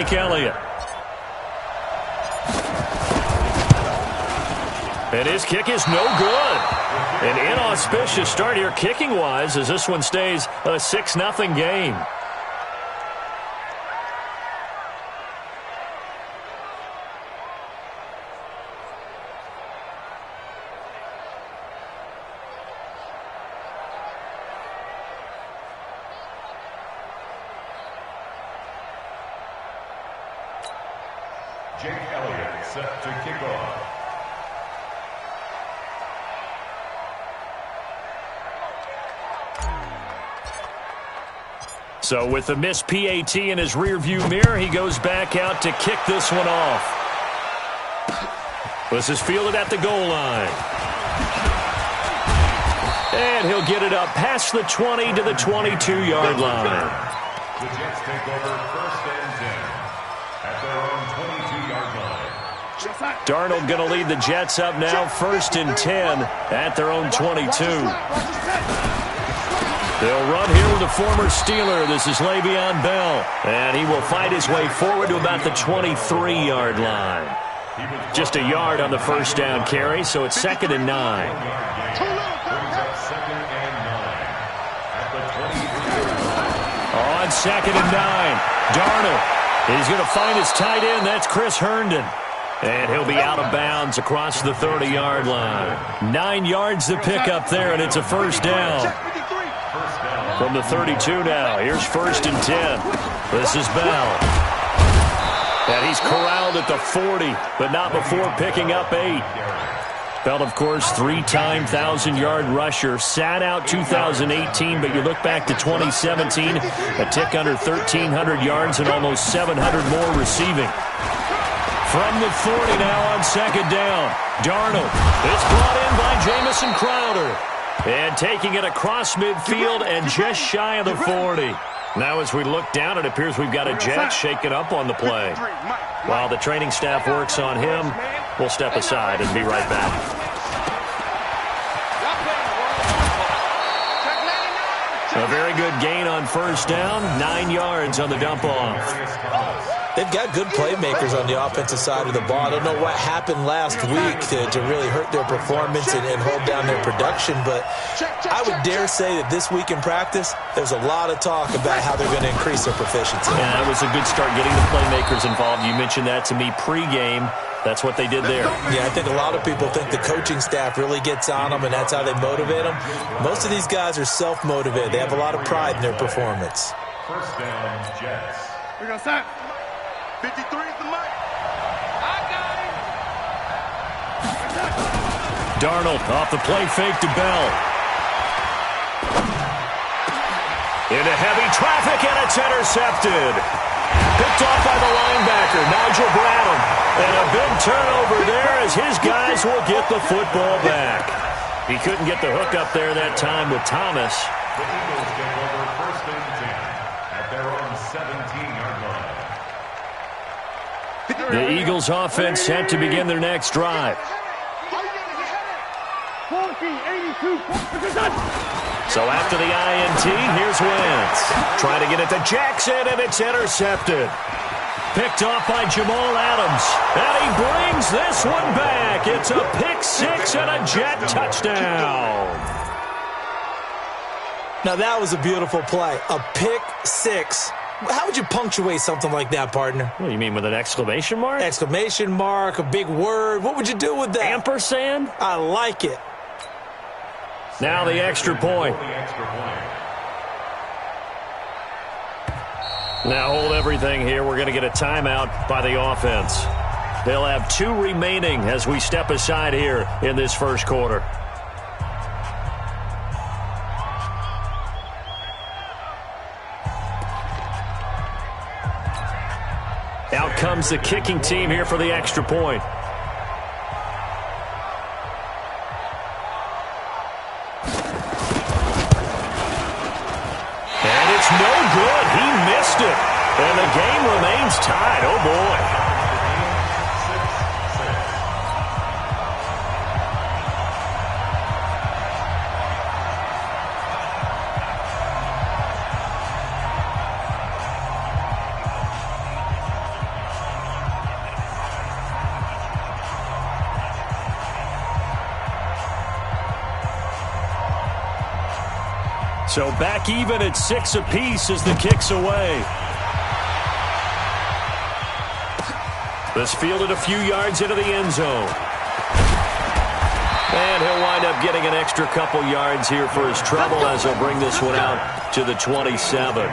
Jake Elliott. And his kick is no good. An inauspicious start here kicking-wise as this one stays a 6-0 game. Jake Elliott set to kick off. So with the missed PAT in his rearview mirror, he goes back out to kick this one off. This is fielded at the goal line. And he'll get it up past the 20 to the 22-yard line. The Jets take over 1st and 10 at their own 22-yard line. Darnold going to lead the Jets up now, 1st and 10 at their own 22. They'll run here with a former Steeler. This is Le'Veon Bell. And he will fight his way forward to about the 23-yard line. Just a yard on the first down carry, so it's 2nd and 9. On 2nd and 9, Darnold. He's going to find his tight end. That's Chris Herndon. And he'll be out of bounds across the 30-yard line. 9 yards to pick up there, and it's a first down. From the 32 now, here's 1st and 10. This is Bell. And he's corralled at the 40, but not before picking up 8. Bell, of course, 3-time 1,000-yard rusher. Sat out 2018, but you look back to 2017, a tick under 1,300 yards and almost 700 more receiving. From the 40 now on 2nd down, Darnold. It's brought in by Jamison Crowder. And taking it across midfield and just shy of the 40. Now as we look down, it appears we've got a Jet shaken up on the play. While the training staff works on him, we'll step aside and be right back. A very good gain on first down, 9 yards on the dump off. They've got good playmakers on the offensive side of the ball. I don't know what happened last week to really hurt their performance and hold down their production, but I would dare say that this week in practice, there's a lot of talk about how they're going to increase their proficiency. Yeah, it was a good start getting the playmakers involved. You mentioned that to me pregame. That's what they did there. Yeah, I think a lot of people think the coaching staff really gets on them, and that's how they motivate them. Most of these guys are self-motivated. They have a lot of pride in their performance. First down, Jets. We're going to start. 53 is the mic. I got him. Darnold off the play fake to Bell. Into heavy traffic, and it's intercepted. Picked off by the linebacker, Nigel Bradham. And a big turnover there as his guys will get the football back. He couldn't get the hook up there that time with Thomas. The Eagles take over 1st and 10 at their own 17-yard line. The Eagles offense set to begin their next drive. So after the INT, here's Wentz. Trying to get it to Jackson, and it's intercepted. Picked off by Jamal Adams. And he brings this one back. It's a pick 6 and a Jet touchdown. Now that was a beautiful play. A pick 6. How would you punctuate something like that, partner? What do you mean, with an exclamation mark? Exclamation mark, a big word. What would you do with that? Ampersand? I like it. Now the extra point. Now hold everything here. We're going to get a timeout by the offense. They'll have 2 remaining as we step aside here in this first quarter. Out comes the kicking team here for the extra point. And it's no good. He missed it. And the game remains tied. Oh, boy. So back even at 6 apiece as the kick's away. This fielded a few yards into the end zone. And he'll wind up getting an extra couple yards here for his trouble as he'll bring this one out to the 27.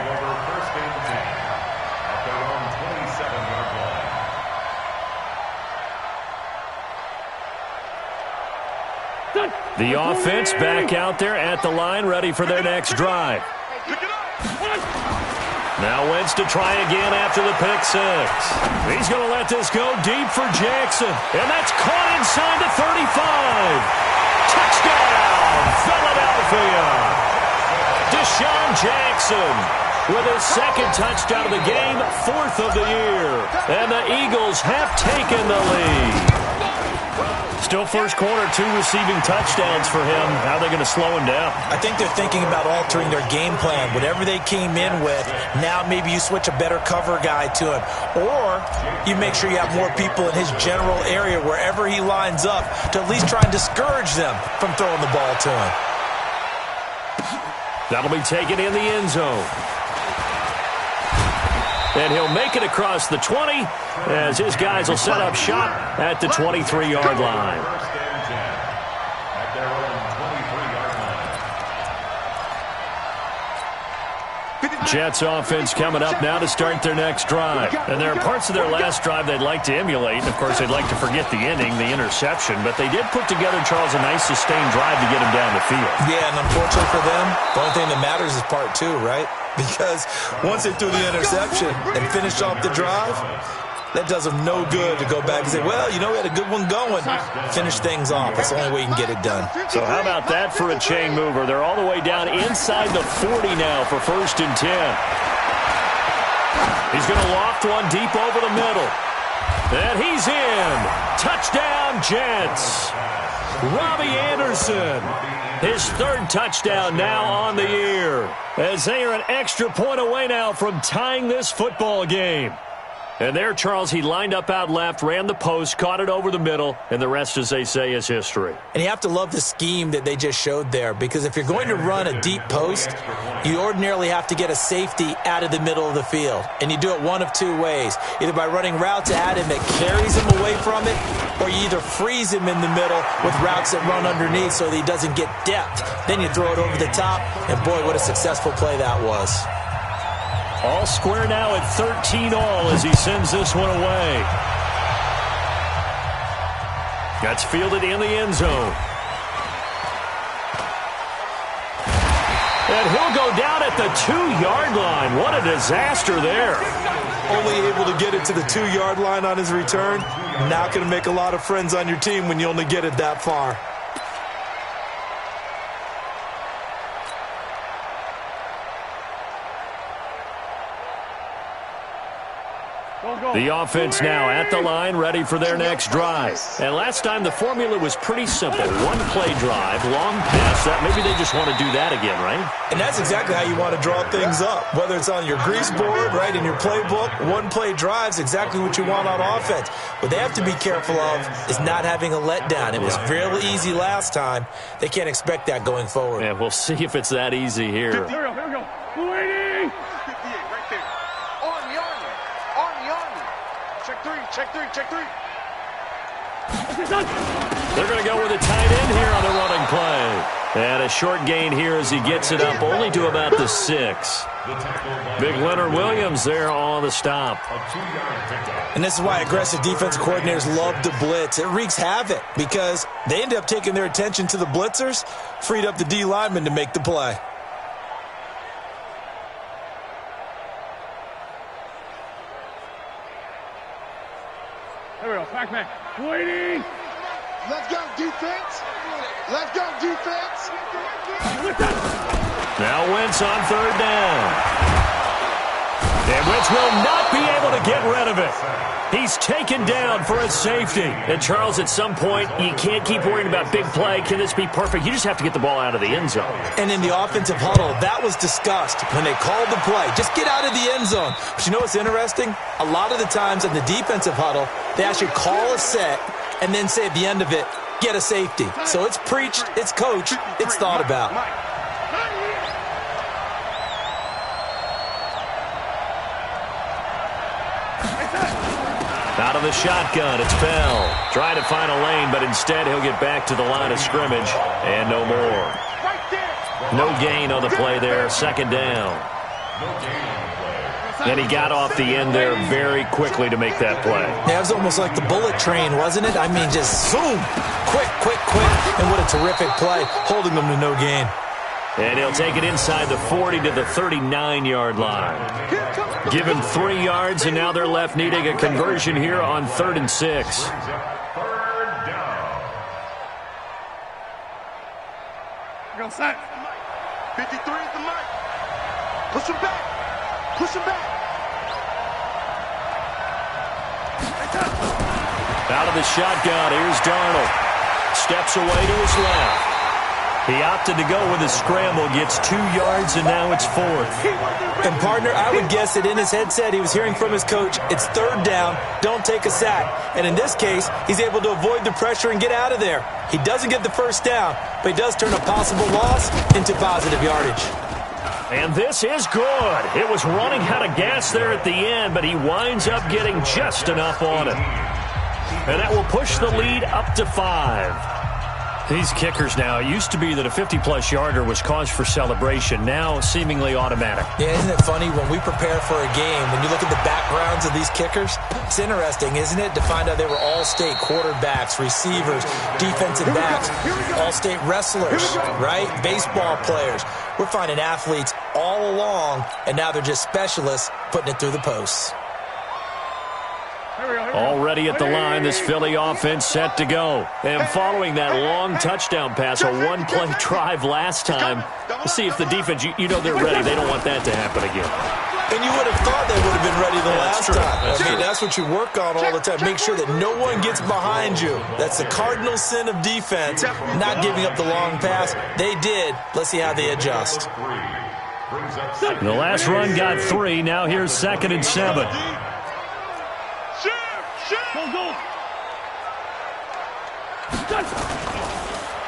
The offense back out there at the line, ready for their next drive. Now Wentz to try again after the pick six. He's going to let this go deep for Jackson. And that's caught inside the 35. Touchdown, Philadelphia. Deshaun Jackson with his second touchdown of the game, 4th of the year. And the Eagles have taken the lead. Still first quarter, 2 receiving touchdowns for him. How are they going to slow him down? I think they're thinking about altering their game plan. Whatever they came in with, now maybe you switch a better cover guy to him. Or you make sure you have more people in his general area wherever he lines up to at least try and discourage them from throwing the ball to him. That'll be taken in the end zone. And he'll make it across the 20 as his guys will set up shop at the 23-yard line. Jets offense coming up now to start their next drive. And there are parts of their last drive they'd like to emulate. Of course, they'd like to forget the inning, the interception. But they did put together, Charles, a nice sustained drive to get him down the field. Yeah, and unfortunately for them, the only thing that matters is part 2, right? Because once they threw the interception and finished off the drive, that does them no good to go back and say, well, you know, we had a good one going. Finish things off. That's the only way you can get it done. So how about that for a chain mover? They're all the way down inside the 40 now for 1st and 10. He's going to loft one deep over the middle. And he's in. Touchdown, Jets. Robbie Anderson. His 3rd touchdown now on the year. As they are an extra point away now from tying this football game. And there, Charles, he lined up out left, ran the post, caught it over the middle, and the rest, as they say, is history. And you have to love the scheme that they just showed there, because if you're going to run a deep post, you ordinarily have to get a safety out of the middle of the field. And you do it one of 2 ways, either by running routes at him that carries him away from it, or you either freeze him in the middle with routes that run underneath so that he doesn't get depth. Then you throw it over the top, and boy, what a successful play that was. All square now at 13 all as he sends this one away. That's fielded in the end zone. And he'll go down at the 2-yard line. What a disaster there. Only able to get it to the 2-yard line on his return. Not going to make a lot of friends on your team when you only get it that far. The offense now at the line, ready for their next drive. And last time the formula was pretty simple. 1-play drive, long pass. Maybe they just want to do that again, right? And that's exactly how you want to draw things up. Whether it's on your grease board, right, in your playbook, 1-play drive's exactly what you want on offense. What they have to be careful of is not having a letdown. It was real easy last time. They can't expect that going forward. Yeah, we'll see if it's that easy here. Here we go. 58 right there. Army. Check three. They're going to go with a tight end here on the running play. And a short gain here as he gets it up only to about the 6. Big Leonard Williams there on the stop. And this is why aggressive defensive coordinators love to blitz. It wreaks havoc because they end up taking their attention to the blitzers, freed up the D lineman to make the play. Here we go. Pac-Man. Waiting. Let's go, defense. Now Wentz on 3rd down. And Wentz will not be able to get rid of it. He's taken down for a safety. And, Charles, at some point, you can't keep worrying about big play. Can this be perfect? You just have to get the ball out of the end zone. And in the offensive huddle, that was discussed when they called the play. Just get out of the end zone. But you know what's interesting? A lot of the times in the defensive huddle, they actually call a set and then say at the end of it, get a safety. So it's preached, it's coached, it's thought about. Out of the shotgun, it's Bell. Trying to find a lane, but instead he'll get back to the line of scrimmage, and no more. No gain on the play there, second down. And he got off the end there very quickly to make that play. Yeah, it was almost like the bullet train, wasn't it? I mean, just zoom, quick, and what a terrific play, holding them to no gain. And he'll take it inside the 40 to the 39-yard line. Give him 3 yards, and now they're left needing a conversion here on 3rd and 6. Go sack. 53 is the mark. Push him back. Push him back. Out of the shotgun, here's Darnold. Steps away to his left. He opted to go with a scramble, gets 2 yards, and now it's 4th. And, partner, I would guess that in his headset he was hearing from his coach, it's 3rd down, don't take a sack. And in this case, he's able to avoid the pressure and get out of there. He doesn't get the first down, but he does turn a possible loss into positive yardage. And this is good. It was running out of gas there at the end, but he winds up getting just enough on it. And that will push the lead up to 5. These kickers now, it used to be that a 50-plus yarder was cause for celebration. Now, seemingly automatic. Yeah, isn't it funny when we prepare for a game, when you look at the backgrounds of these kickers, it's interesting, isn't it, to find out they were all-state quarterbacks, receivers, defensive backs, all-state wrestlers, right? Baseball players. We're finding athletes all along, and now they're just specialists putting it through the posts. Already at the line, this Philly offense set to go. And following that long touchdown pass, a one-play drive last time, let's see if the defense, you know they're ready. They don't want that to happen again. And you would have thought they would have been ready the last time. That's what you work on all the time. Make sure that no one gets behind you. That's the cardinal sin of defense, not giving up the long pass. They did. Let's see how they adjust. The last run got 3. Now here's 2nd and 7.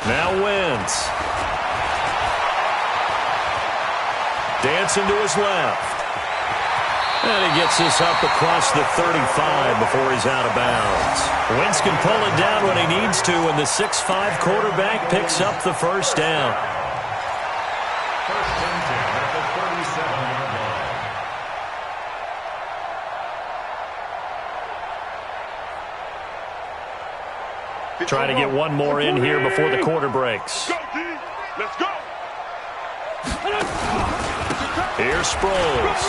Now Wentz. Dancing to his left. And he gets this up across the 35 before he's out of bounds. Wentz can pull it down when he needs to, and the 6'5" quarterback picks up the first down. First and 10 at the 37-yard line. Trying to get one more in here before the quarter breaks. Let's go. Here's Sproles.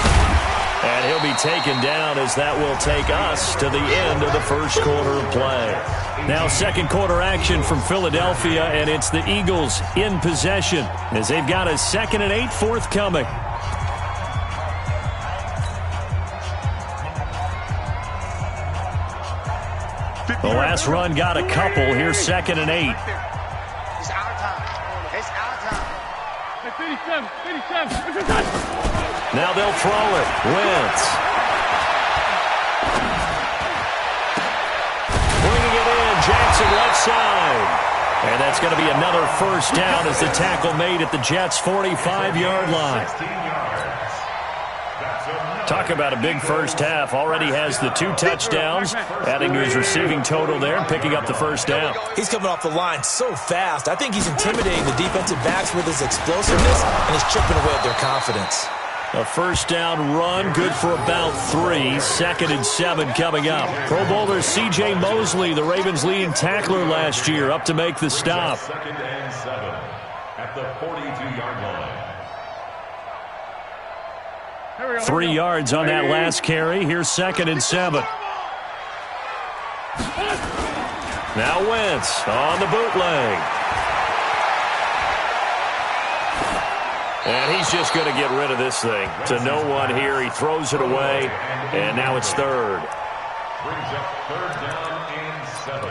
And he'll be taken down as that will take us to the end of the first quarter of play. Now second quarter action from Philadelphia, and it's the Eagles in possession as they've got a 2nd and 8 forthcoming. The last run got a couple. Here's 2nd and 8. It's our time. It's our time. 57. Now they'll throw it. Wentz. Bringing it in. Jackson left side. And that's going to be another first down as the tackle made at the Jets' 45-yard line. Talk about a big first half. Already has the 2 touchdowns, adding to his receiving total there and picking up the first down. He's coming off the line so fast. I think he's intimidating the defensive backs with his explosiveness, and he's chipping away at their confidence. A first down run, good for about 3. 2nd and 7 coming up. Pro Bowler C.J. Mosley, the Ravens' leading tackler last year, up to make the stop. 2nd and 7 at the 42-yard line. 3 yards on that last carry. Here's 2nd and 7. Now Wentz on the bootleg. And he's just going to get rid of this thing. To no one here. He throws it away. And now it's 3rd. Brings up 3rd down and 7.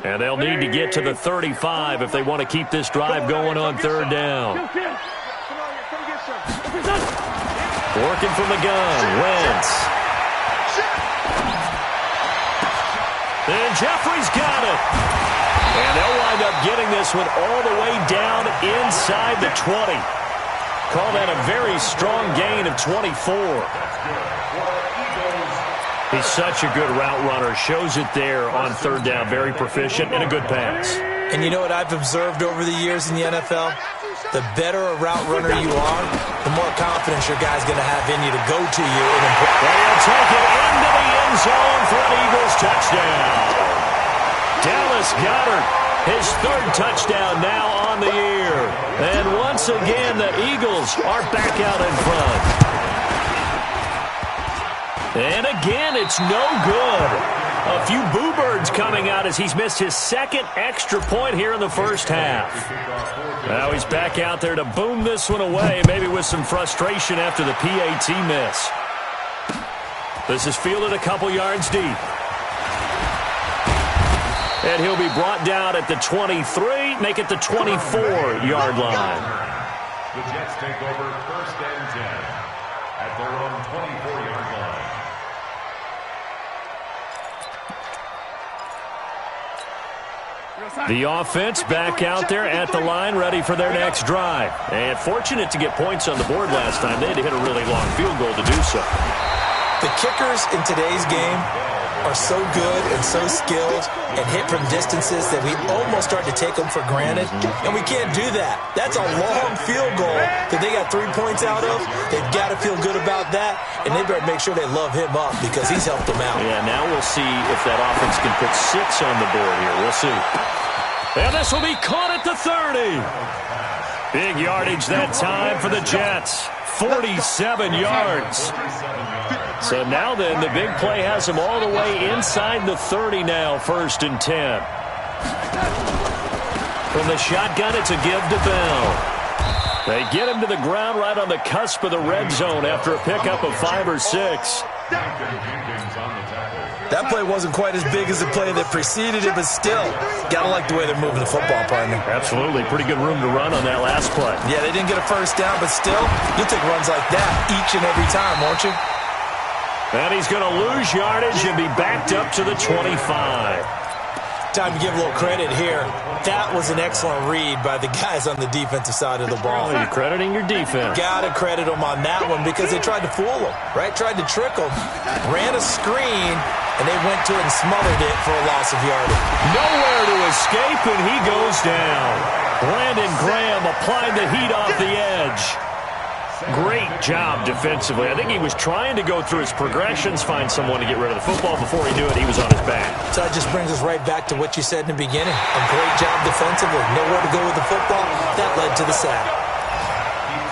And they'll need to get to the 35 if they want to keep this drive going on 3rd down. Working from the gun, Wentz. And Jeffrey's got it. And they'll wind up getting this one all the way down inside the 20. Call that a very strong gain of 24. He's such a good route runner. Shows it there on third down. Very proficient and a good pass. And you know what I've observed over the years in the NFL? The better a route runner you are, the more confidence your guy's going to have in you to go to you. And he'll take it into the end zone for an Eagles touchdown. Dallas Goedert, his third touchdown now on the year. And once again, the Eagles are back out in front. And again, it's no good. A few boo birds coming out as he's missed his second extra point here in the first half. Now he's back out there to boom this one away, maybe with some frustration after the PAT miss. This is fielded a couple yards deep. And he'll be brought down at the 23, make it the 24-yard line. The Jets take over first and 10 at their own 24-yard line. The offense back out there at the line, ready for their next drive. And fortunate to get points on the board last time. They had to hit a really long field goal to do so. The kickers in today's game are so good and so skilled and hit from distances that we almost start to take them for granted, and we can't do that. That's a long field goal that they got 3 points out of. They've got to feel good about that, and they better make sure they love him up because he's helped them out. Yeah, now we'll see if that offense can put 6 on the board here. We'll see. And this will be caught at the 30. Big yardage that time for the Jets. 47 yards. So now then, the big play has him all the way inside the 30 now, first and 10. From the shotgun, it's a give to Bell. They get him to the ground right on the cusp of the red zone after a pickup of 5 or 6. That play wasn't quite as big as the play that preceded it, but still, gotta like the way they're moving the football, partner. Absolutely. Pretty good room to run on that last play. Yeah, they didn't get a first down, but still, you'll take runs like that each and every time, won't you? And he's going to lose yardage and be backed up to the 25. Time to give a little credit here. That was an excellent read by the guys on the defensive side of the ball. Oh, you're crediting your defense. Gotta credit them on that one because they tried to fool them, right? Tried to trick them. Ran a screen, and they went to it and smothered it for a loss of yardage. Nowhere to escape, and he goes down. Brandon Graham applied the heat off the edge. Great job defensively. I think he was trying to go through his progressions, find someone to get rid of the football. Before he knew it, he was on his back. So that just brings us right back to what you said in the beginning. A great job defensively. Nowhere to go with the football. That led to the sack.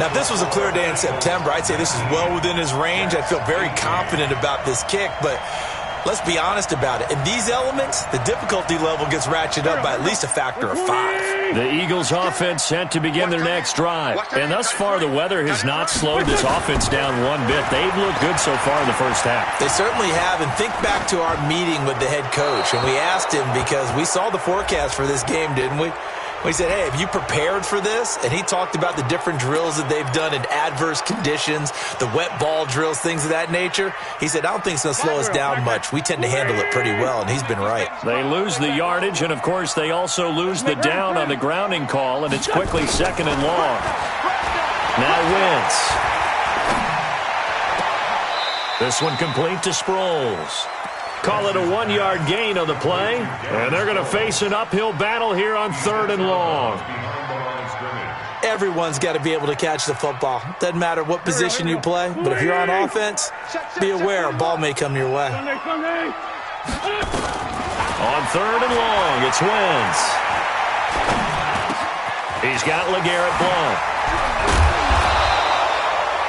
Now, if this was a clear day in September, I'd say this is well within his range. I feel very confident about this kick, but let's be honest about it. In these elements, the difficulty level gets ratcheted up by at least a factor of 5. The Eagles offense set to begin their next drive. And thus far, the weather has not slowed this offense down one bit. They've looked good so far in the first half. They certainly have. And think back to our meeting with the head coach. And we asked him because we saw the forecast for this game, didn't we? We said, hey, have you prepared for this? And he talked about the different drills that they've done in adverse conditions, the wet ball drills, things of that nature. He said, I don't think it's going to slow us down much. We tend to handle it pretty well, and he's been right. They lose the yardage, and, of course, they also lose the down on the grounding call, and it's quickly second and long. Now Wentz. This one complete to Sproles. Call it a 1-yard gain on the play. And they're going to face an uphill battle here on third and long. Everyone's got to be able to catch the football. Doesn't matter what position you play, but if you're on offense, be aware a ball may come your way. On third and long, it's Wentz. He's got LeGarrette Blount.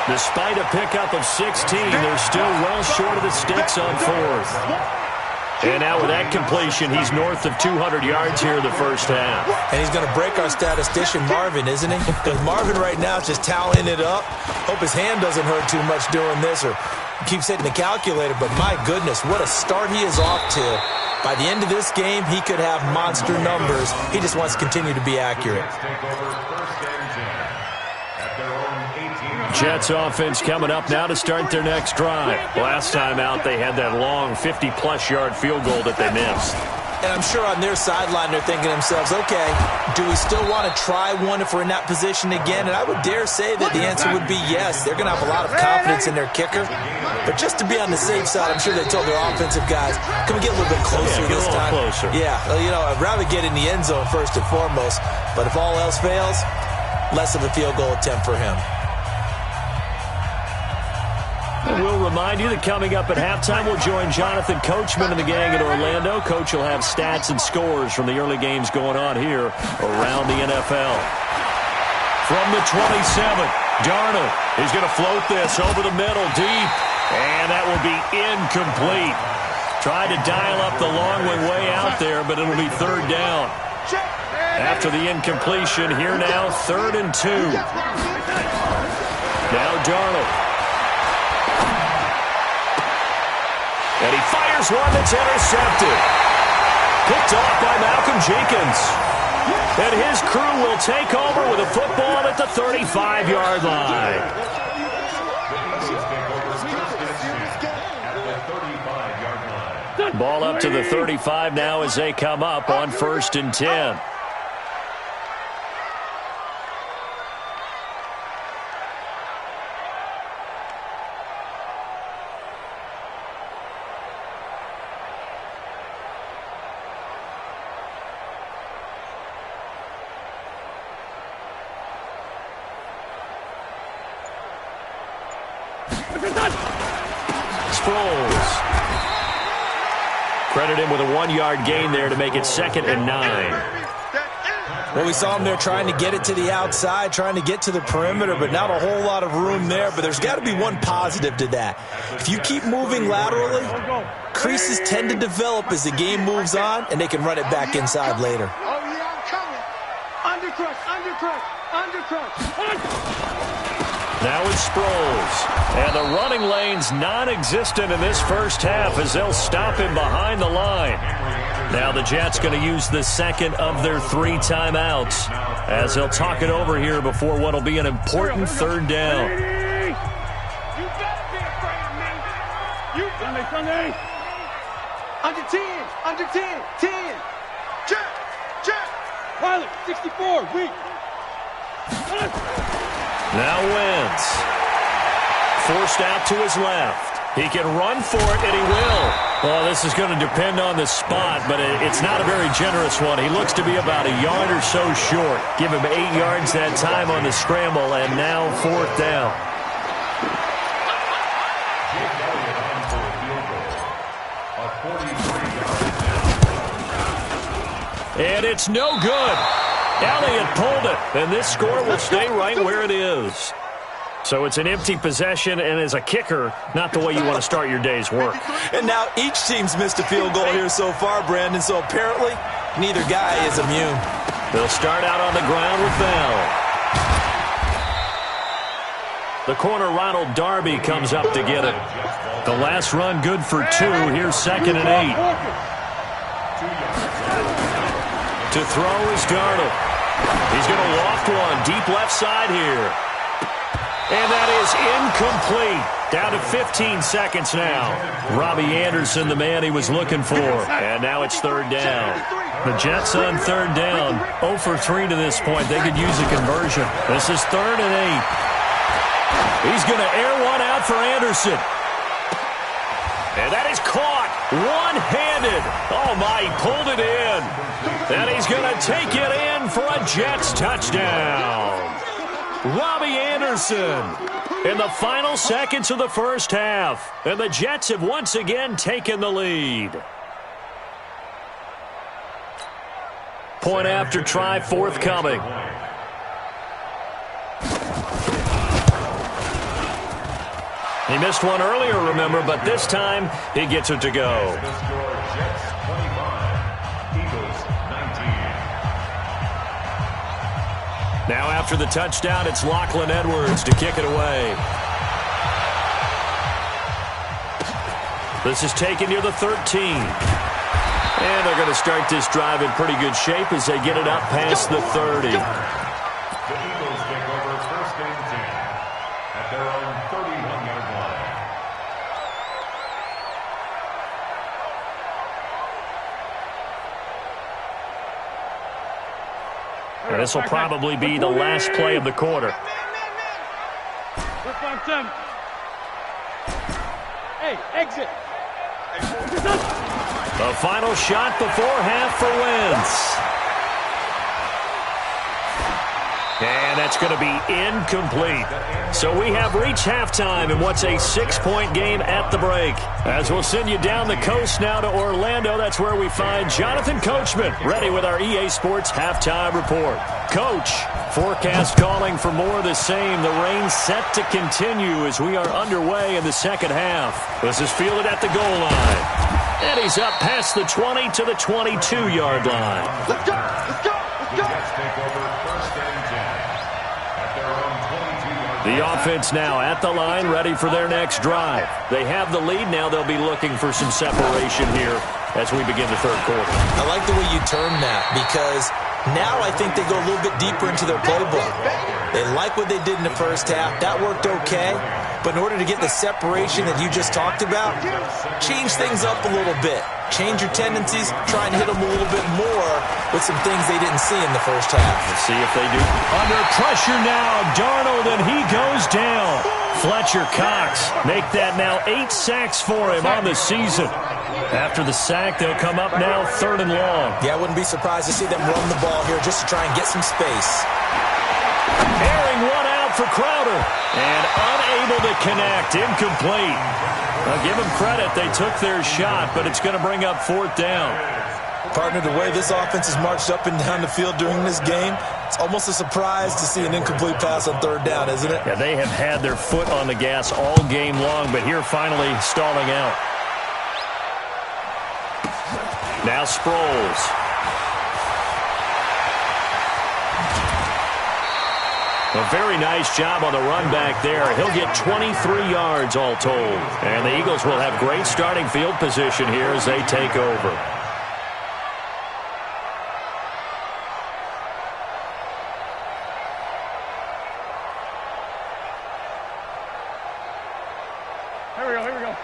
Despite a pickup of 16, they're still well short of the sticks on fourth. And now with that completion, he's north of 200 yards here in the first half. And he's going to break our statistician Marvin, isn't he? Because Marvin right now is just tallying it up. Hope his hand doesn't hurt too much doing this or keeps hitting the calculator. But my goodness, what a start he is off to. By the end of this game, he could have monster numbers. He just wants to continue to be accurate. Jets offense coming up now to start their next drive. Last time out, they had that long 50-plus yard field goal that they missed. And I'm sure on their sideline they're thinking to themselves, okay, do we still want to try one if we're in that position again? And I would dare say that the answer would be yes. They're going to have a lot of confidence in their kicker. But just to be on the safe side, I'm sure they told their offensive guys, can we get a little bit closer this time? Closer. Yeah, you know, I'd rather get in the end zone first and foremost. But if all else fails, less of a field goal attempt for him. We'll remind you that coming up at halftime, we'll join Jonathan Coachman and the gang in Orlando. Coach will have stats and scores from the early games going on here around the NFL. From the 27, Darnold is going to float this over the middle deep, and that will be incomplete. Tried to dial up the long way out there, but it'll be third down. After the incompletion, here now, 3rd and 2. Now Darnold. And he fires one that's intercepted. Picked off by Malcolm Jenkins. And his crew will take over with a football at the 35-yard line. Ball up to the 35 now as they come up on 1st and 10. Sproles. Credit him with a 1-yard gain there to make it 2nd and 9. Well, we saw him there trying to get it to the outside, trying to get to the perimeter, but not a whole lot of room there. But there's got to be one positive to that. If you keep moving laterally, creases tend to develop as the game moves on, and they can run it back inside later. Oh, yeah, I'm coming. Undercrush, undercrush, undercrush. Now it's Sproles. And the running lane's non-existent in this first half as they'll stop him behind the line. Now the Jets going to use the second of their 3 timeouts as they'll talk it over here before what will be an important 3rd down. You better be afraid of me. You Sunday. Under 10, under 10, 10. Check. Pilot, 64, weak. Now Wentz. Forced out to his left. He can run for it, and he will. Well, this is going to depend on the spot, but it's not a very generous one. He looks to be about a yard or so short. Give him 8 yards that time on the scramble, and now 4th down. And it's no good. Elliott pulled it, and this score will stay right where it is. So it's an empty possession, and as a kicker, not the way you want to start your day's work. And now each team's missed a field goal here so far, Brandon, so apparently neither guy is immune. They'll start out on the ground with Bell. The corner, Ronald Darby, comes up to get it. The last run good for 2. Here's 2nd and 8. To throw is Darnold. He's going to loft one deep left side here. And that is incomplete. Down to 15 seconds now. Robbie Anderson, the man he was looking for. And now it's 3rd down. The Jets on 3rd down. 0 for 3 to this point. They could use a conversion. This is 3rd and 8. He's going to air one out for Anderson. And that is caught one-handed. Oh, my, he pulled it in. And he's going to take it in for a Jets touchdown. Robbie Anderson in the final seconds of the first half. And the Jets have once again taken the lead. Point after try forthcoming. He missed one earlier, remember, but this time he gets it to go. Now after the touchdown, it's Lachlan Edwards to kick it away. This is taken near the 13. And they're going to start this drive in pretty good shape as they get it up past the 30. The Eagles take over 1st and 10 at And this will probably be the last play of the quarter. Hey, exit. The final shot before half for Wentz. And that's going to be incomplete. So we have reached halftime in what's a 6-point game at the break. As we'll send you down the coast now to Orlando, that's where we find Jonathan Coachman, ready with our EA Sports halftime report. Coach, forecast calling for more of the same. The rain set to continue as we are underway in the second half. This is fielded at the goal line. And he's up past the 20 to the 22-yard line. Let's go! Let's go! Let's go! Take over first and 10 at their own 22-yard line. The offense now at the line, ready for their next drive. They have the lead. Now they'll be looking for some separation here as we begin the third quarter. I like the way you term that because now I think they go a little bit deeper into their playbook. They like what they did in the first half. That worked okay. But in order to get the separation that you just talked about, change things up a little bit. Change your tendencies, try and hit them a little bit more with some things they didn't see in the first half. Let's see if they do. Under pressure now, Darnold, and he goes down. Fletcher Cox make that now 8 sacks for him on the season. After the sack, they'll come up now 3rd and long. Yeah, I wouldn't be surprised to see them run the ball here just to try and get some space. Airing one out for Crowder. And unable to connect. Incomplete. I'll give them credit. They took their shot, but it's going to bring up 4th down. Partner, the way this offense has marched up and down the field during this game, it's almost a surprise to see an incomplete pass on 3rd down, isn't it? Yeah, they have had their foot on the gas all game long, but here finally stalling out. Now Sproles. A very nice job on the run back there. He'll get 23 yards all told. And the Eagles will have great starting field position here as they take over. Here we go, here we go.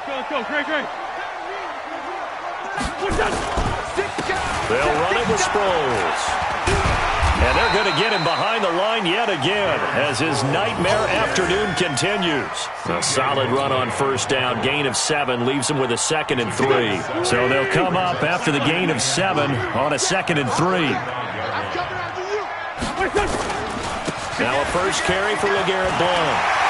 Let's go, great. They'll run it with Sproles. And they're going to get him behind the line yet again as his nightmare afternoon continues. A solid run on 1st down. Gain of 7 leaves him with a 2nd and 3. So they'll come up after the gain of 7 on a 2nd and 3. Now a first carry for LeGarrette Blount.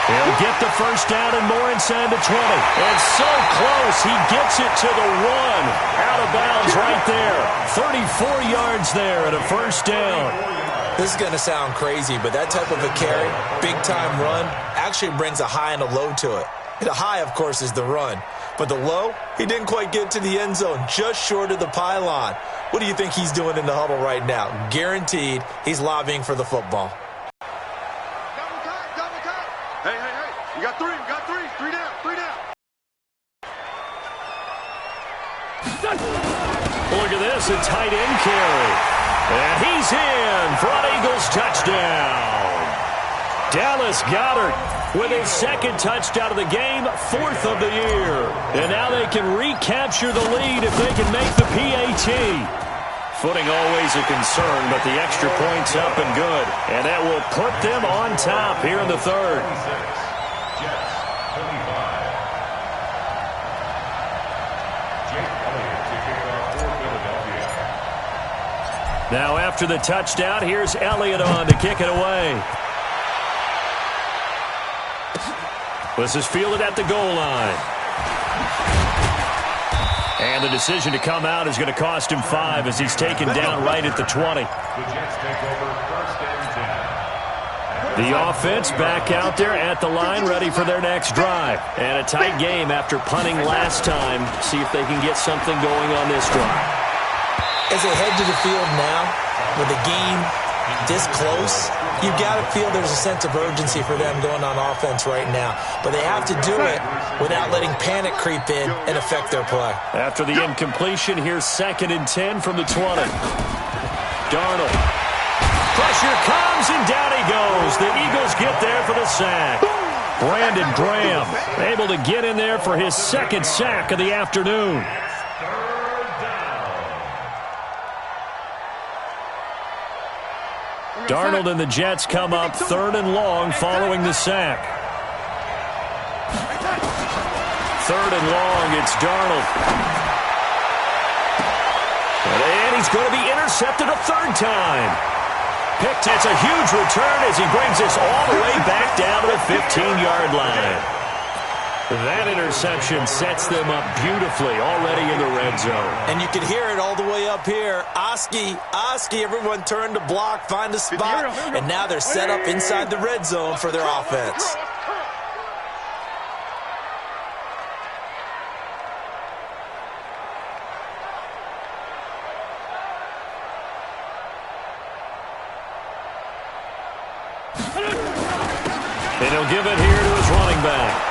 He'll get the 1st down and more inside the 20. And so close, he gets it to the 1. Out of bounds right there. 34 yards there and a 1st down. This is going to sound crazy, but that type of a carry, big-time run, actually brings a high and a low to it. The high, of course, is the run. But the low, he didn't quite get to the end zone, just short of the pylon. What do you think he's doing in the huddle right now? Guaranteed he's lobbying for the football. Hey. You got 3. 3 down. Look at this, a tight end carry. And he's in for an Eagles touchdown. Dallas Goedert with his 2nd touchdown of the game, 4th of the year. And now they can recapture the lead if they can make the PAT. Footing always a concern, but the extra point's up and good. And that will put them on top here in the 3rd. Now after the touchdown, here's Elliott on to kick it away. This is fielded at the goal line. And the decision to come out is going to cost him 5 as he's taken down right at the 20. The offense back out there at the line, ready for their next drive. And a tight game after punting last time. See if they can get something going on this drive. As they head to the field now, with the game this close, you've got to feel there's a sense of urgency for them going on offense right now. But they have to do it without letting panic creep in and affect their play. After the incompletion, here's 2nd and 10 from the 20. Darnold. Pressure comes, and down he goes. The Eagles get there for the sack. Brandon Graham able to get in there for his 2nd sack of the afternoon. Darnold and the Jets come up 3rd and long following the sack. 3rd and long, it's Darnold. And he's going to be intercepted a 3rd time. Picked. It's a huge return as he brings us all the way back down to the 15-yard line. That interception sets them up beautifully already in the red zone. And you can hear it all the way up here. Oski, everyone turned to block, find a spot, and now they're set up inside the red zone for their offense. And he'll give it here to his running back.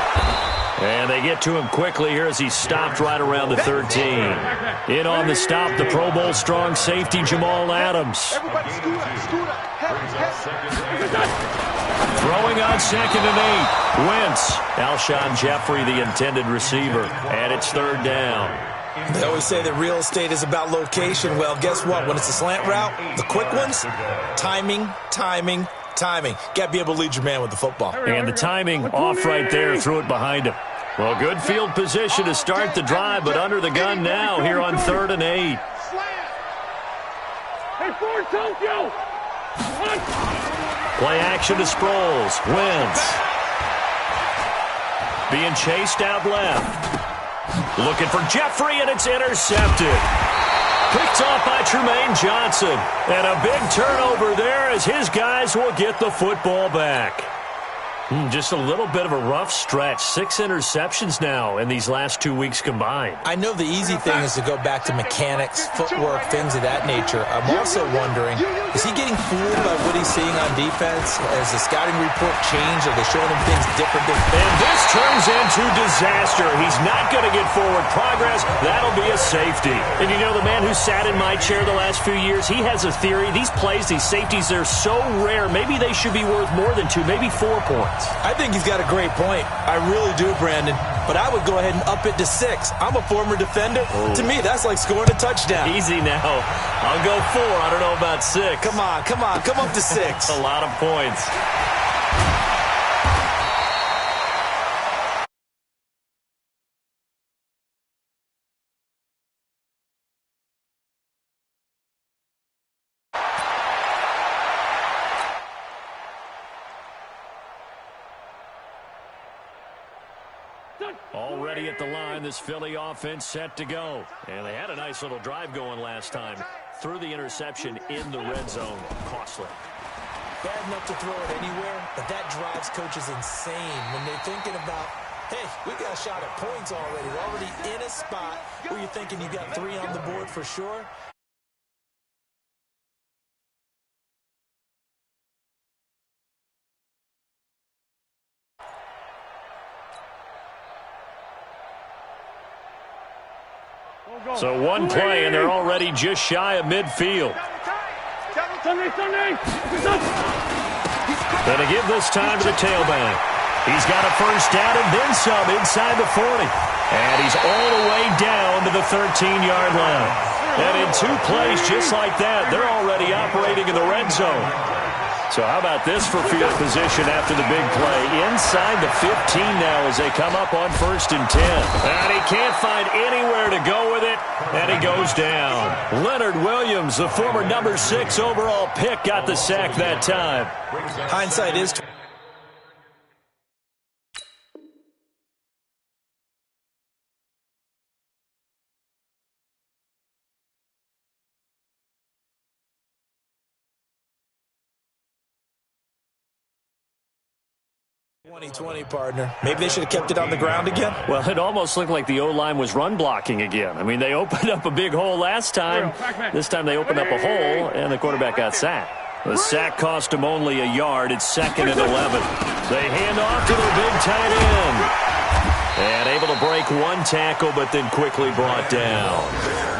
And they get to him quickly here as he's stopped right around the 13. In on the stop, the Pro Bowl strong safety, Jamal Adams. Throwing on 2nd and 8. Wentz. Alshon Jeffrey, the intended receiver. And it's 3rd down. They always say that real estate is about location. Well, guess what? When it's a slant route, the quick ones, timing. Got to be able to lead your man with the football. And the timing off right there, threw it behind him. Well, good field position to start the drive, but under the gun now here on 3rd and 8. Play action to Sproles. Wentz. Being chased out left. Looking for Jeffrey, and it's intercepted. Picked off by Tremaine Johnson. And a big turnover there as his guys will get the football back. Just a little bit of a rough stretch. 6 interceptions now in these last 2 weeks combined. I know the easy thing is to go back to mechanics, footwork, things of that nature. I'm also wondering, is he getting fooled by what he's seeing on defense? Has the scouting report changed? Are they showing him things different? And this turns into disaster. He's not going to get forward progress. That'll be a safety. And you know, the man who sat in my chair the last few years, he has a theory. These plays, these safeties, they're so rare. Maybe they should be worth more than 2, maybe 4 points. I think he's got a great point. I really do, Brandon. But I would go ahead and up it to 6. I'm a former defender. Ooh. To me, that's like scoring a touchdown. Easy now. I'll go 4. I don't know about 6. Come on. Come up to 6. A lot of points. Already at the line, this Philly offense set to go. And they had a nice little drive going last time. Threw the interception in the red zone. Costly. Bad enough to throw it anywhere, but that drives coaches insane when they're thinking about, hey, we got a shot at points already. We're already in a spot where you're thinking you got 3 on the board for sure. So one play, and they're already just shy of midfield. Gonna give this time to the tailback. He's got a first down and then some inside the 40. And he's all the way down to the 13-yard line. And in 2 plays just like that, they're already operating in the red zone. So how about this for field position after the big play? Inside the 15 now as they come up on 1st and 10. And he can't find anywhere to go with it, and he goes down. Leonard Williams, the former number 6 overall pick, got the sack that time. Hindsight is... ...2020, partner. Maybe they should have kept it on the ground again? Well, it almost looked like the O-line was run blocking again. I mean, they opened up a big hole last time. This time they opened up a hole, and the quarterback got sacked. The sack cost him only a yard. It's 2nd and 11. They hand off to their big tight end. And able to break 1 tackle, but then quickly brought down.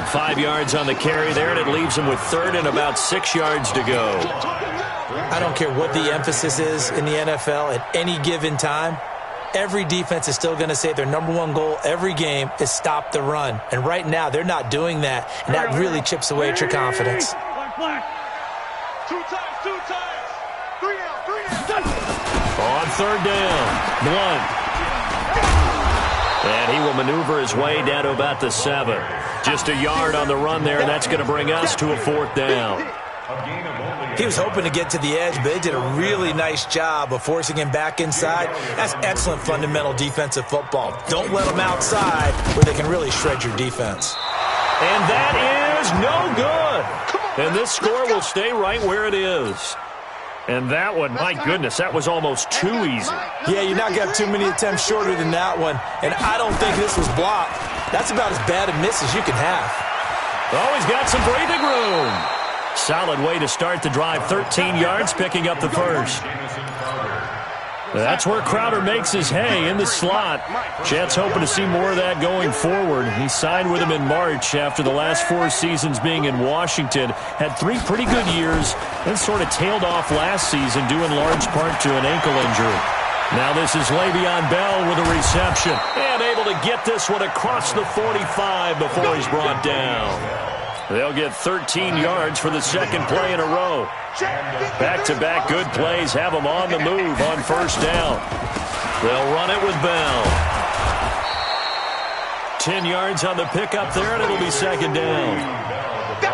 5 yards on the carry there, and it leaves him with 3rd and about 6 yards to go. I don't care what the emphasis is in the NFL at any given time. Every defense is still going to say their #1 goal every game is stop the run. And right now, they're not doing that, and that really chips away at your confidence. 2 times. third down. Blunt. And he will maneuver his way down to about the 7. Just a yard on the run there, and that's going to bring us to a fourth down. He was hoping to get to the edge, but they did a really nice job of forcing him back inside. That's excellent fundamental defensive football. Don't let them outside where they can really shred your defense. And that is no good. And this score will stay right where it is. And that one, my goodness, that was almost too easy. Yeah, you're not going to have too many attempts shorter than that one. And I don't think this was blocked. That's about as bad a miss as you can have. Oh, he's got some breathing room. Solid way to start the drive. 13 yards, picking up the first. That's where Crowder makes his hay in the slot. Jets hoping to see more of that going forward. He signed with him in March after the last 4 seasons being in Washington. Had 3 pretty good years, then sort of tailed off last season due in large part to an ankle injury. Now this is Le'Veon Bell with a reception. And able to get this one across the 45 before he's brought down. They'll get 13 yards for the second play in a row. Back-to-back good plays have them on the move on first down. They'll run it with Bell. 10 yards on the pickup there, and it'll be second down.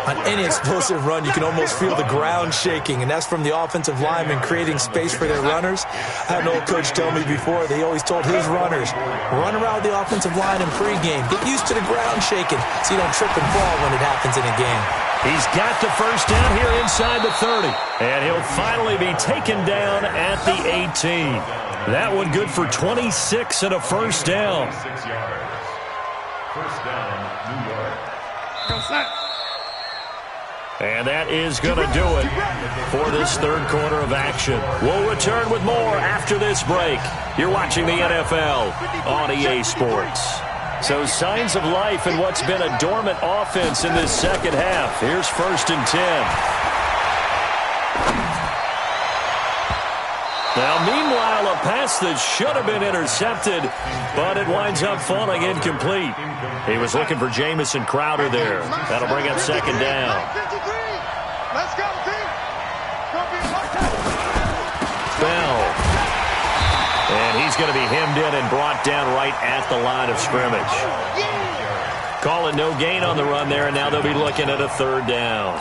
On any explosive run, you can almost feel the ground shaking, and that's from the offensive linemen creating space for their runners. I had an old coach tell me before, they always told his runners, run around the offensive line in pregame. Get used to the ground shaking so you don't trip and fall when it happens in a game. He's got the first down here inside the 30, and he'll finally be taken down at the 18. That one good for 26 and a first down. 6 yards. First down, New York. Go set. And that is going to do it for this third quarter of action. We'll return with more after this break. You're watching the NFL on EA Sports. So signs of life in what's been a dormant offense in this second half. Here's 1st and 10. Now, meanwhile, a pass that should have been intercepted, but it winds up falling incomplete. He was looking for Jamison Crowder there. That'll bring up second down. Let's go, team. Bell. And he's going to be hemmed in and brought down right at the line of scrimmage. Calling no gain on the run there, and now they'll be looking at a third down.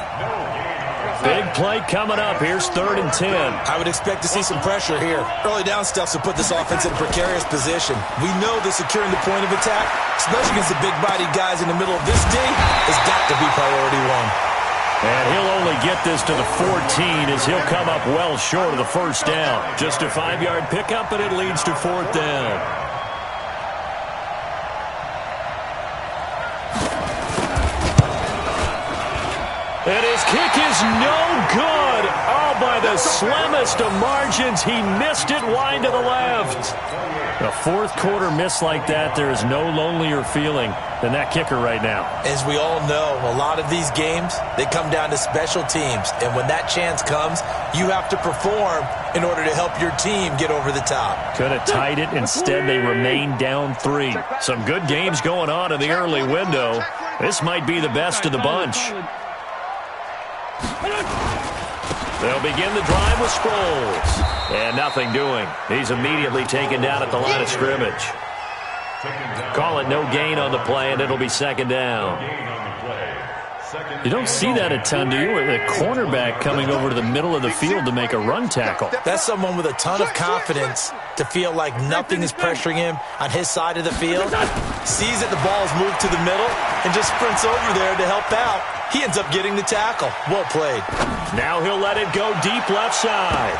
Big play coming up. Here's 3rd and 10. I would expect to see some pressure here. Early down stuff to put this offense in a precarious position. We know that securing the point of attack, especially against the big-bodied guys in the middle of this D, has got to be priority 1. And he'll only get this to the 14 as he'll come up well short of the first down. Just a 5-yard pickup, and it leads to 4th down. And his kick is no good. Oh, by the slimmest of margins, he missed it wide to the left. A fourth quarter miss like that, there is no lonelier feeling than that kicker right now. As we all know, a lot of these games, they come down to special teams. And when that chance comes, you have to perform in order to help your team get over the top. Could have tied it. Instead, they remain down 3. Some good games going on in the early window. This might be the best of the bunch. They'll begin the drive with Sproles. And nothing doing. He's immediately taken down at the line of scrimmage. Call it no gain on the play, and it'll be second down. You don't see that a ton, do you? With a cornerback coming over to the middle of the field to make a run tackle. That's someone with a ton of confidence to feel like nothing is pressuring him on his side of the field. Sees that the ball is moved to the middle and just sprints over there to help out. He ends up getting the tackle. Well played. Now he'll let it go deep left side.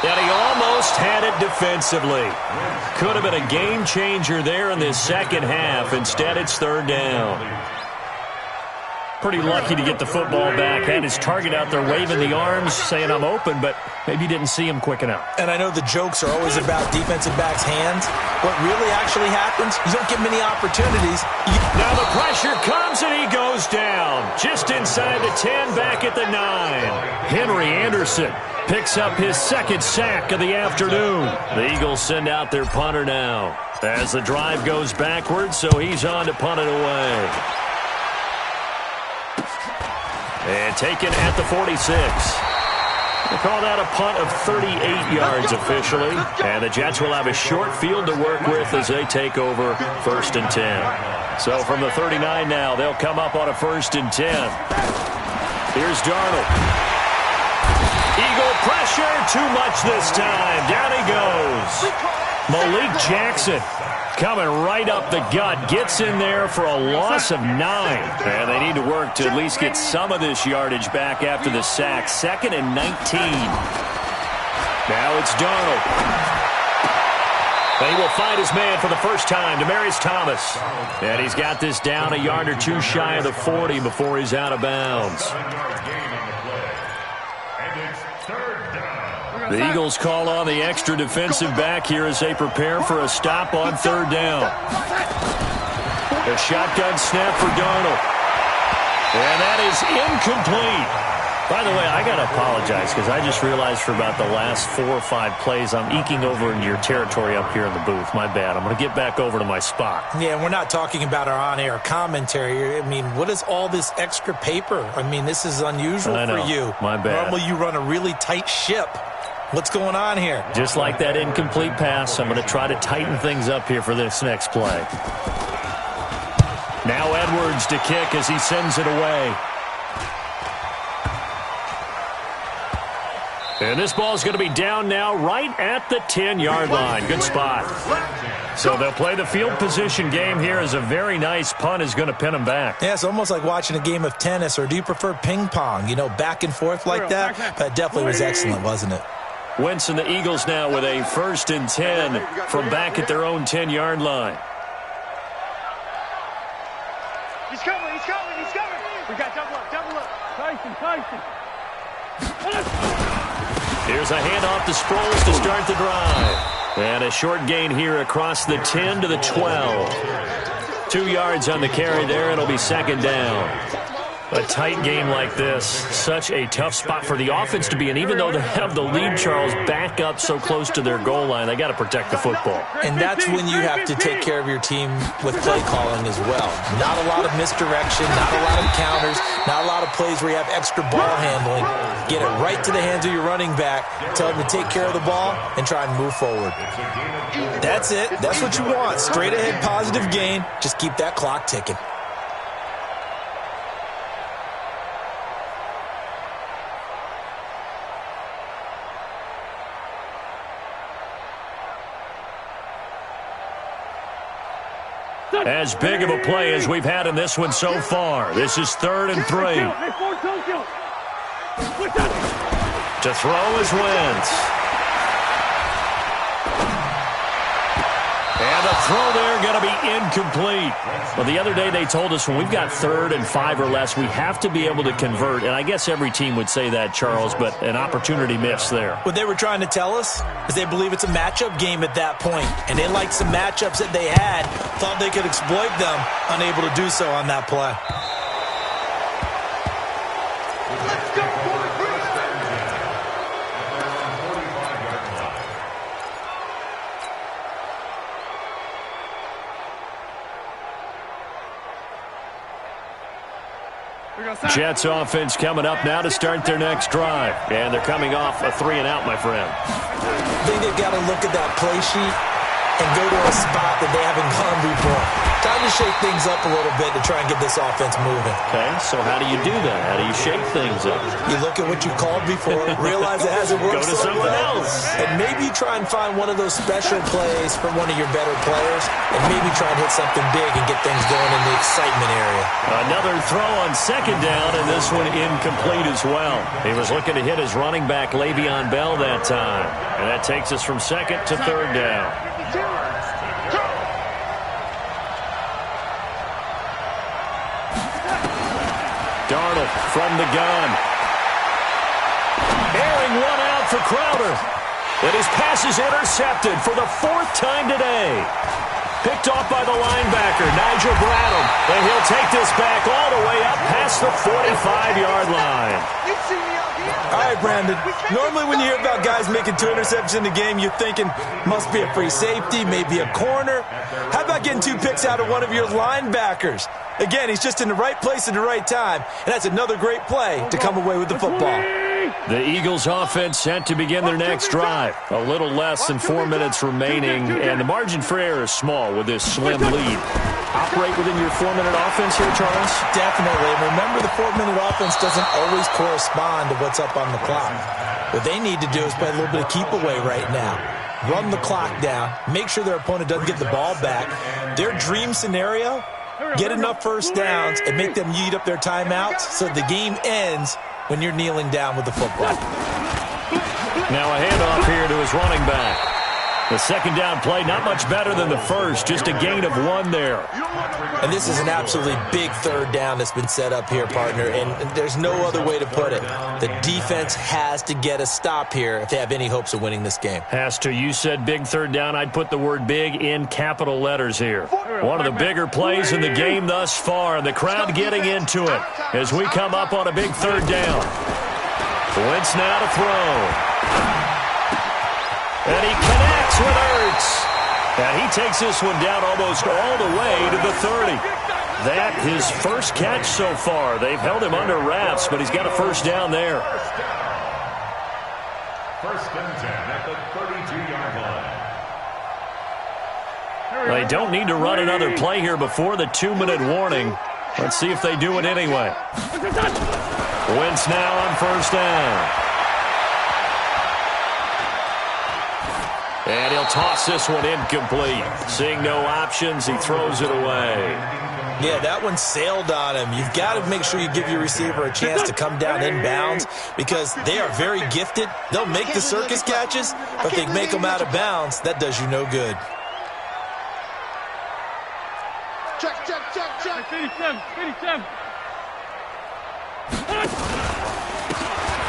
And he almost had it defensively. Could have been a game changer there in this second half. Instead, it's third down. Pretty lucky to get the football back. Had his target out there waving the arms, saying I'm open, but maybe didn't see him quick enough. And I know the jokes are always about defensive backs' hands. What really actually happens, you don't get many opportunities. Now the pressure comes and he goes down. Just inside the 10, back at the 9. Henry Anderson picks up his second sack of the afternoon. The Eagles send out their punter now as the drive goes backwards, so he's on to punt it away. And taken at the 46. They call that a punt of 38 yards officially. And the Jets will have a short field to work with as they take over 1st and 10. So from the 39 now, they'll come up on a 1st and 10. Here's Darnold. Eagle pressure, too much this time. Down he goes. Malik Jackson coming right up the gut. Gets in there for a loss of 9. And they need to work to at least get some of this yardage back after the sack. 2nd and 19. Now it's Darnold. He will find his man for the first time, Demaryius Thomas. And he's got this down a yard or two shy of the 40 before he's out of bounds. The Eagles call on the extra defensive back here as they prepare for a stop on 3rd down. A shotgun snap for Darnold. And that is incomplete. By the way, I got to apologize because I just realized for about the last 4 or 5 plays I'm eking over into your territory up here in the booth. My bad. I'm going to get back over to my spot. Yeah, we're not talking about our on-air commentary. I mean, what is all this extra paper? I mean, this is unusual for you. My bad. Normally you run a really tight ship. What's going on here? Just like that incomplete pass, I'm going to try to tighten things up here for this next play. Now Edwards to kick as he sends it away. And this ball is going to be down now right at the 10-yard line. Good spot. So they'll play the field position game here as a very nice punt is going to pin them back. Yeah, it's almost like watching a game of tennis, or do you prefer ping pong? You know, back and forth like that? That definitely was excellent, wasn't it? Wentz and the Eagles now with a 1st and 10 from back at their own 10-yard line. He's coming, he's coming, he's coming. We got double up. Tyson. Here's a handoff to Sproles to start the drive. And a short gain here across the 10 to the 12. 2 yards on the carry there. It'll be 2nd down. A tight game like this, such a tough spot for the offense to be in. Even though they have the lead, Charles, back up so close to their goal line, they got to protect the football. And that's when you have to take care of your team with play calling as well. Not a lot of misdirection, not a lot of counters, not a lot of plays where you have extra ball handling. Get it right to the hands of your running back, tell them to take care of the ball, and try and move forward. That's it. That's what you want. Straight ahead positive gain. Just keep that clock ticking. As big of a play as we've had in this one so far. This is 3rd and 3. To throw is Wentz. And the throw there going to be incomplete. Well, the other day they told us when we've got 3rd and 5 or less, we have to be able to convert. And I guess every team would say that, Charles, but an opportunity missed there. What they were trying to tell us is they believe it's a matchup game at that point. And they liked some matchups that they had, thought they could exploit them, unable to do so on that play. Jets offense coming up now to start their next drive. And they're coming off a 3-and-out, my friend. I think they've got to look at that play sheet and go to a spot that they haven't gone before. Time to shake things up a little bit to try and get this offense moving. Okay, so how do you do that? How do you shake things up? You look at what you called before, realize it hasn't worked Go to so someone well, else. and maybe try and find one of those special plays from one of your better players, and maybe try and hit something big and get things going in the excitement area. Another throw on 2nd down, and this one incomplete as well. He was looking to hit his running back, Le'Veon Bell, that time. And that takes us from 2nd to 3rd down. Darnold from the gun. Airing one out for Crowder. And his pass is intercepted for the 4th time today. Picked off by the linebacker, Nigel Bradham. And he'll take this back all the way up past the 45-yard line. All right, Brandon. Normally when you hear about guys making 2 interceptions in the game, you're thinking, must be a free safety, maybe a corner. How about getting 2 picks out of one of your linebackers? Again, he's just in the right place at the right time, and that's another great play to come away with the football. The Eagles offense set to begin their next drive. A little less than 4 minutes remaining, and the margin for error is small with this slim lead. Operate within your 4-minute offense here, Charles? Definitely. And remember, the 4-minute offense doesn't always correspond to what's up on the clock. What they need to do is play a little bit of keep away right now. Run the clock down. Make sure their opponent doesn't get the ball back. Their dream scenario, get enough first downs and make them eat up their timeouts so the game ends when you're kneeling down with the football. Now a handoff here to his running back. The second down play, not much better than the first, just a gain of 1 there. And this is an absolutely big third down that's been set up here, partner, and there's no other way to put it. The defense has to get a stop here if they have any hopes of winning this game. Has to. You said big third down. I'd put the word big in capital letters here. One of the bigger plays in the game thus far, and the crowd getting into it as we come up on a big third down. Wentz now to throw. And he connects with Ertz. And he takes this one down almost all the way to the 30. That his first catch so far. They've held him under wraps, but he's got a first down there. First and 10 at the 32-yard line. They don't need to run another play here before the 2-minute warning. Let's see if they do it anyway. Wentz now on first down. And he'll toss this one incomplete. Seeing no options, he throws it away. Yeah, that one sailed on him. You've got to make sure you give your receiver a chance to come down inbounds because they are very gifted. They'll make the circus catches, but if they make them out of bounds, that does you no good. Check. 57.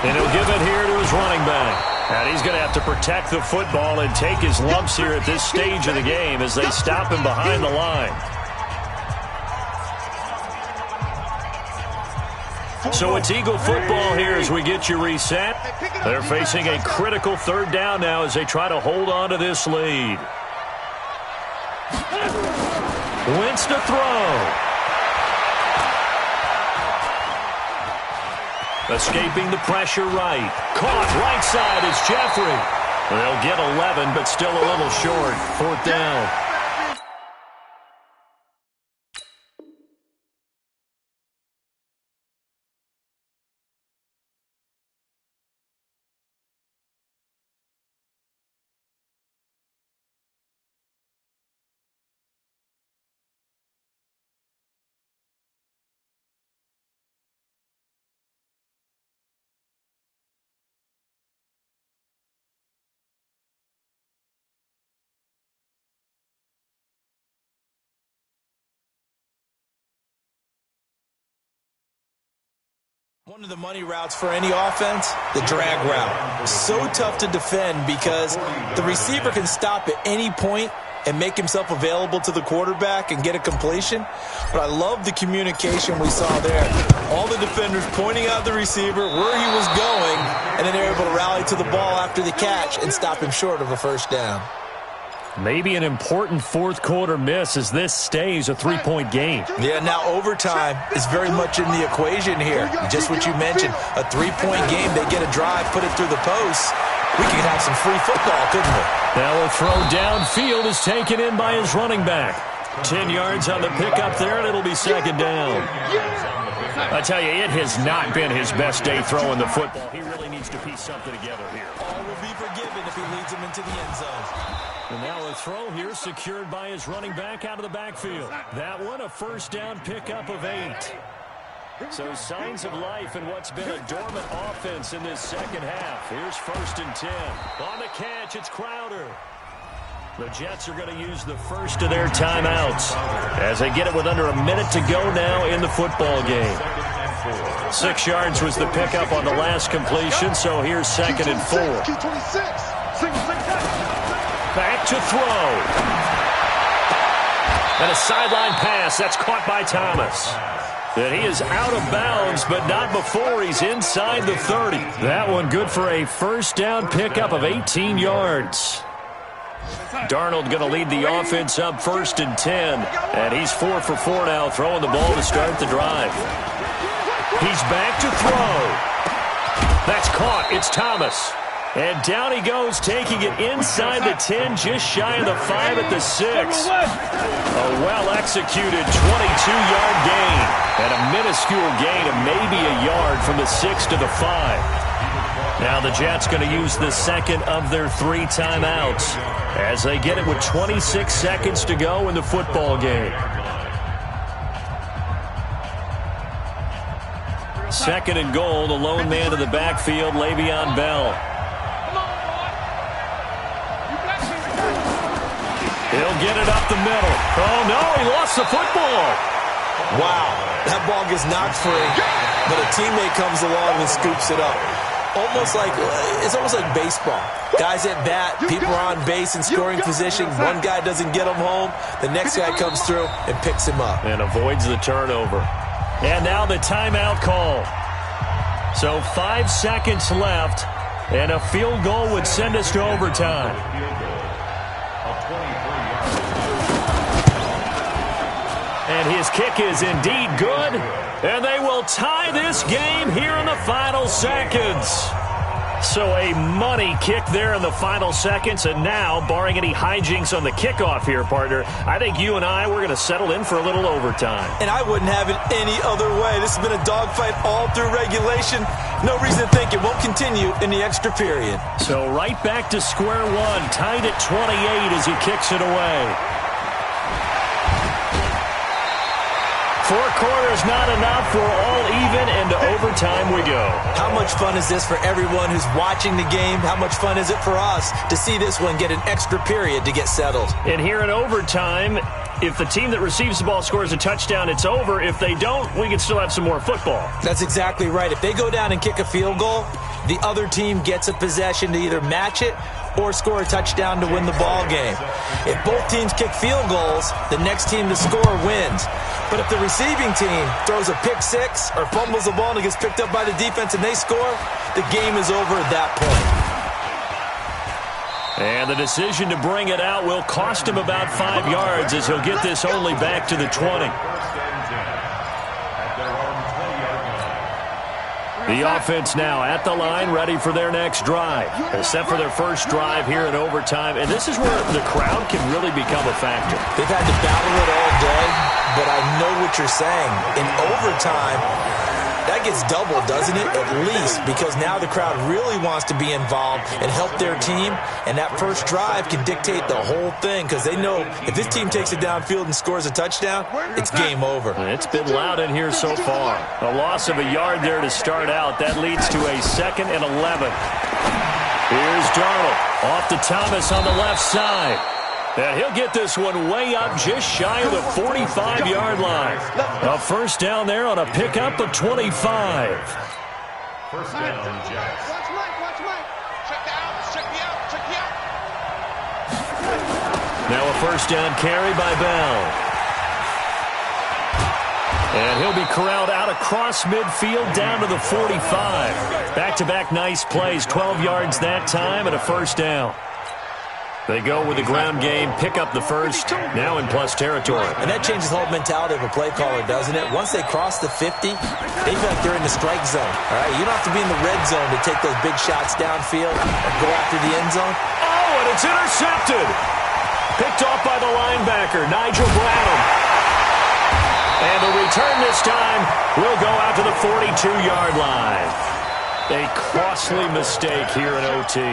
And he'll give it here to his running back. And he's going to have to protect the football and take his lumps here at this stage of the game as they stop him behind the line. So it's Eagle football here as we get you reset. They're facing a critical third down now as they try to hold on to this lead. Wentz to throw. Escaping the pressure right. Caught right side is Jeffrey. They'll get 11, but still a little short. Fourth down. One of the money routes for any offense, the drag route. So tough to defend because the receiver can stop at any point and make himself available to the quarterback and get a completion. But I love the communication we saw there. All the defenders pointing out the receiver, where he was going, and then they're able to rally to the ball after the catch and stop him short of a first down. Maybe an important fourth quarter miss as this stays a 3-point game. Yeah, now overtime is very much in the equation here. Just what you mentioned, a 3-point game, they get a drive, put it through the posts. We could have some free football, couldn't we? Now a throw downfield is taken in by his running back. 10 yards on the pickup there, and it'll be second down. I tell you, it has not been his best day throwing the football. He really needs to piece something together here. All will be forgiven if he leads him into the end zone. And now a throw here secured by his running back out of the backfield. That one a first down pickup of 8. So signs of life in what's been a dormant offense in this second half. Here's first and 10. On the catch, it's Crowder. The Jets are going to use the first of their timeouts as they get it with under a minute to go now in the football game. 6 yards was the pickup on the last completion, so here's second and 4. Back to throw. And a sideline pass. That's caught by Thomas. And he is out of bounds, but not before he's inside the 30. That one good for a first down pickup of 18 yards. Darnold going to lead the offense up first and 10. And he's 4 for 4 now, throwing the ball to start the drive. He's back to throw. That's caught. It's Thomas. And down he goes, taking it inside the 10, just shy of the 5 at the 6. A well-executed 22-yard gain. And a minuscule gain of maybe a yard from the 6 to the 5. Now the Jets going to use the second of their 3 timeouts as they get it with 26 seconds to go in the football game. Second and goal, the lone man in the backfield, Le'Veon Bell. He'll get it up the middle. Oh, no, he lost the football. Wow, that ball gets knocked free, but a teammate comes along and scoops it up. It's almost like baseball. Guys at bat, people are on base in scoring position. One guy doesn't get him home. The next guy comes through and picks him up. And avoids the turnover. And now the timeout call. So 5 seconds left, and a field goal would send us to overtime. And his kick is indeed good, and they will tie this game here in the final seconds. So a money kick there in the final seconds, and now, barring any hijinks on the kickoff here, partner, I think you and we're going to settle in for a little overtime. And I wouldn't have it any other way. This has been a dogfight all through regulation. No reason to think it won't continue in the extra period. So right back to square one, tied at 28 as he kicks it away. 4 quarters not enough. We're all even, and to overtime we go. How much fun is this for everyone who's watching the game? How much fun is it for us to see this one get an extra period to get settled? And here in overtime, if the team that receives the ball scores a touchdown, it's over. If they don't, we can still have some more football. That's exactly right. If they go down and kick a field goal, the other team gets a possession to either match it or score a touchdown to win the ball game. If both teams kick field goals, the next team to score wins. But if the receiving team throws a pick six or fumbles the ball and it gets picked up by the defense and they score, the game is over at that point. And the decision to bring it out will cost him about 5 yards as he'll get this only back to the 20. The offense now at the line, ready for their next drive. Except for their first drive here in overtime. And this is where the crowd can really become a factor. They've had to battle it all day, but I know what you're saying. In overtime, that gets doubled, doesn't it? At least, because now the crowd really wants to be involved and help their team. And that first drive can dictate the whole thing because they know if this team takes it downfield and scores a touchdown, it's game over. It's been loud in here so far. A loss of a yard there to start out. That leads to a 2nd and 11. Here's Darnold off to Thomas on the left side. And he'll get this one way up just shy of the 45-yard line. A first down there on a pickup of 25. First down, Jets. Watch Mike. Check me out. Now a first down carry by Bell. And he'll be corralled out across midfield down to the 45. Back-to-back nice plays, 12 yards that time and a first down. They go with the ground game, pick up the first, now in plus territory. And that changes the whole mentality of a play caller, doesn't it? Once they cross the 50, they feel like they're in the strike zone. All right, you don't have to be in the red zone to take those big shots downfield or go after the end zone. Oh, and it's intercepted. Picked off by the linebacker, Nigel Bradham. And the return this time will go out to the 42-yard line. A costly mistake here in OT.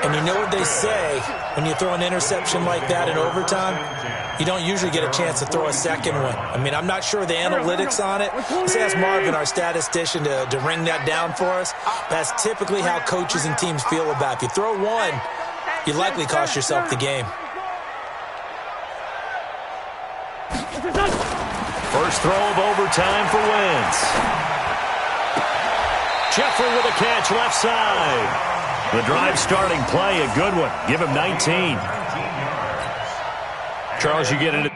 And you know what they say, when you throw an interception like that in overtime, you don't usually get a chance to throw a second one. I mean, I'm not sure the analytics on it. Let's ask Marvin, our statistician, to ring that down for us. That's typically how coaches and teams feel about it. If you throw one, you likely cost yourself the game. First throw of overtime for Wentz. Jeffrey with a catch left side. The drive starting play, a good one. Give him 19. Charles, you get into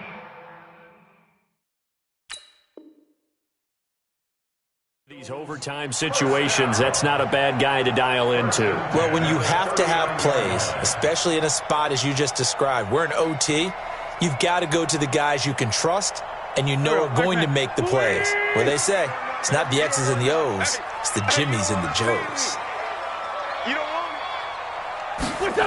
these overtime situations. That's not a bad guy to dial into. Well, when you have to have plays, especially in a spot as you just described, we're in OT, you've got to go to the guys you can trust and you know are going to make the plays. What do they say? It's not the X's and the O's. It's the Jimmys and the Joes. You don't want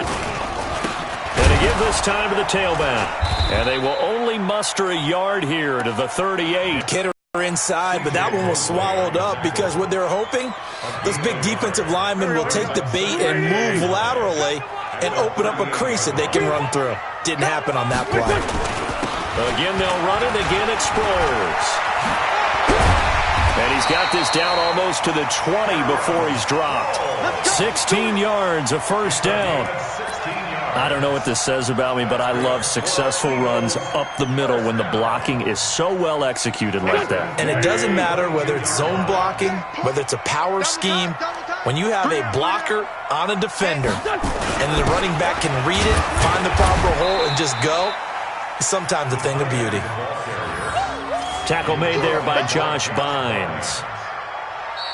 And they give this time to the tailback. And they will only muster a yard here to the 38. Kidder inside, but that one was swallowed up because what they're hoping, those big defensive linemen will take the bait and move laterally and open up a crease that they can run through. Didn't happen on that play. Again, they'll run it. Again, it's Sproles. And he's got this down almost to the 20 before he's dropped. 16 yards, a first down. I don't know what this says about me, but I love successful runs up the middle when the blocking is so well executed like that. And it doesn't matter whether it's zone blocking, whether it's a power scheme. When you have a blocker on a defender and the running back can read it, find the proper hole, and just go, it's sometimes a thing of beauty. Tackle made there by Josh Bynes.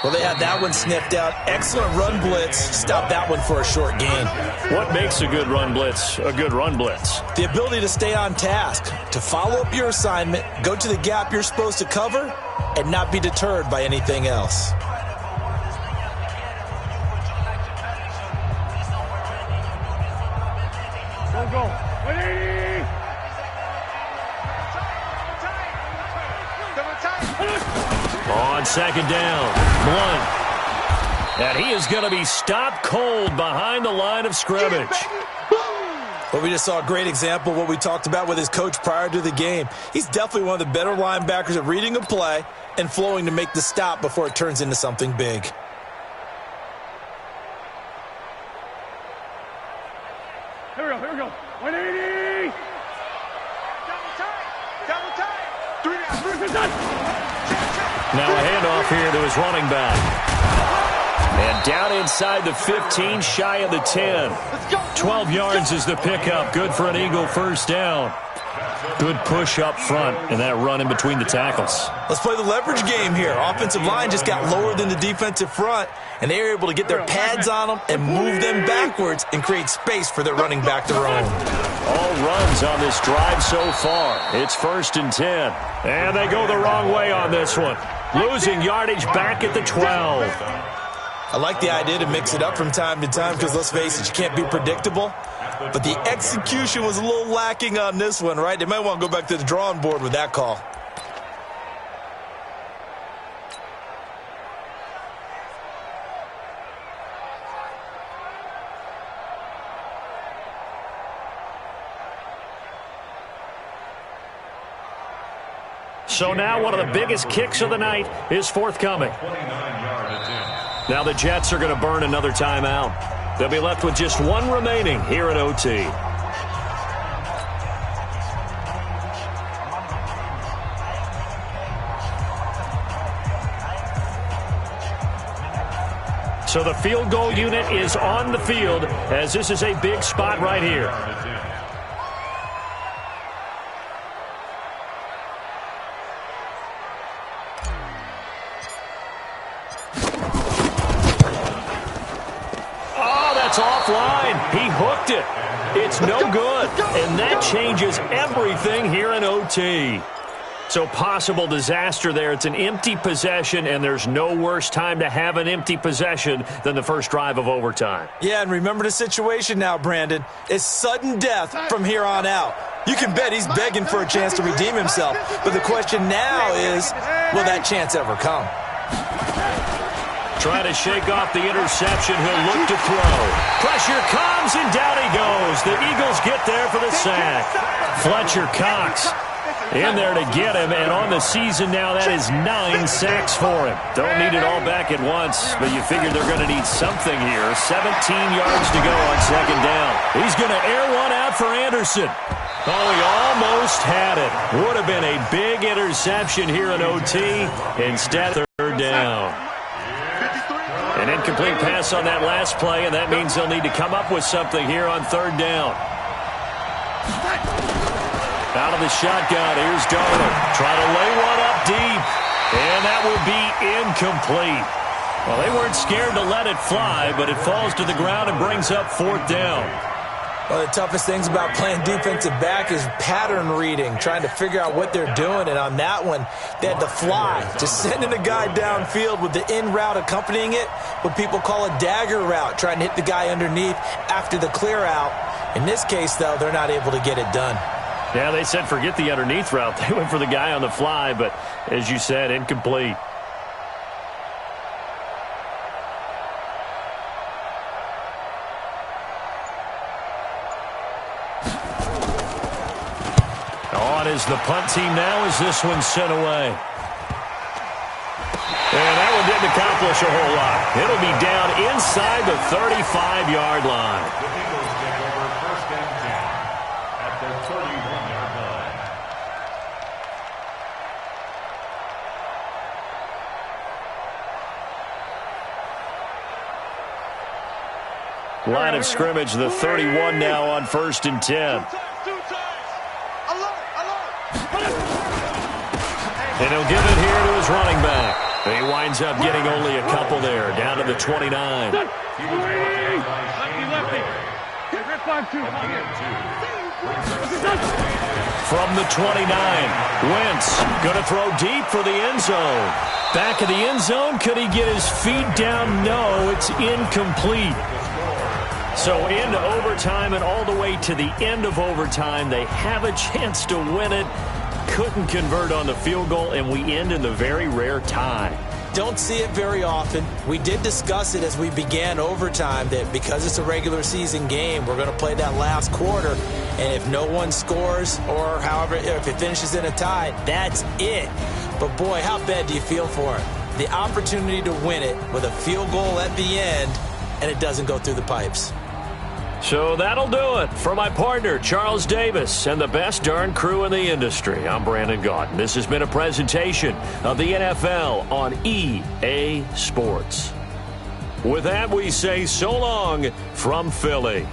Well, they had that one sniffed out. Excellent run blitz. Stop that one for a short gain. What makes a good run blitz a good run blitz? The ability to stay on task, to follow up your assignment, go to the gap you're supposed to cover, and not be deterred by anything else. Go. 180. On second down, Blunt. And he is going to be stopped cold behind the line of scrimmage. Well, we just saw a great example of what we talked about with his coach prior to the game. He's definitely one of the better linebackers at reading a play and flowing to make the stop before it turns into something big. Here we go. 180. Double time. 3 down. Now a handoff here to his running back. And down inside the 15, shy of the 10. 12 yards is the pickup. Good for an Eagle first down. Good push up front and that run in between the tackles. Let's play the leverage game here. Offensive line just got lower than the defensive front, and they were able to get their pads on them and move them backwards and create space for their running back to roam. All runs on this drive so far. It's 1st and 10. And they go the wrong way on this one. Losing yardage back at the 12. I like the idea to mix it up from time to time because, let's face it, you can't be predictable. But the execution was a little lacking on this one, right? They might want to go back to the drawing board with that call. So now one of the biggest kicks of the night is forthcoming. Now the Jets are going to burn another timeout. They'll be left with just one remaining here at OT. So the field goal unit is on the field as this is a big spot right here. Offline. He hooked it. It's no good. And that changes everything here in OT. So possible disaster there. It's an empty possession, and there's no worse time to have an empty possession than the first drive of overtime. Yeah, and remember the situation now, Brandon. It's sudden death from here on out. You can bet he's begging for a chance to redeem himself. But the question now is, will that chance ever come? Trying to shake off the interception. He'll look to throw. Pressure comes, and down he goes. The Eagles get there for the sack. Fletcher Cox in there to get him, and on the season now, that is 9 sacks for him. Don't need it all back at once, but you figure they're going to need something here. 17 yards to go on second down. He's going to air one out for Anderson. Oh, he almost had it. Would have been a big interception here in OT. Instead, third down. An incomplete pass on that last play, and that means they'll need to come up with something here on third down. Out of the shotgun, here's Darnold. Trying to lay one up deep, and that will be incomplete. Well, they weren't scared to let it fly, but it falls to the ground and brings up fourth down. One of the toughest things about playing defensive back is pattern reading, trying to figure out what they're doing. And on that one, they had to fly, just sending a guy downfield with the in route accompanying it, what people call a dagger route, trying to hit the guy underneath after the clear out. In this case, though, they're not able to get it done. Yeah, they said forget the underneath route. They went for the guy on the fly, but as you said, incomplete. On is the punt team now as this one's sent away. And that one didn't accomplish a whole lot. It'll be down inside the 35-yard line. The Eagles take over first and 10 at the 31-yard line. Line of scrimmage, the 31 now on first and 10. And he'll give it here to his running back. He winds up getting only a couple there, down to the 29. From the 29, Wentz going to throw deep for the end zone. Back of the end zone, could he get his feet down? No, it's incomplete. So into overtime and all the way to the end of overtime, they have a chance to win it. Couldn't convert on the field goal, and we end in the very rare tie. Don't see it very often. We did discuss it as we began overtime that because it's a regular season game, we're going to play that last quarter, and if no one scores or however, if it finishes in a tie, that's it. But boy, how bad do you feel for it? The opportunity to win it with a field goal at the end, and it doesn't go through the pipes. So that'll do it for my partner, Charles Davis, and the best darn crew in the industry. I'm Brandon Gaudin. This has been a presentation of the NFL on EA Sports. With that, we say so long from Philly.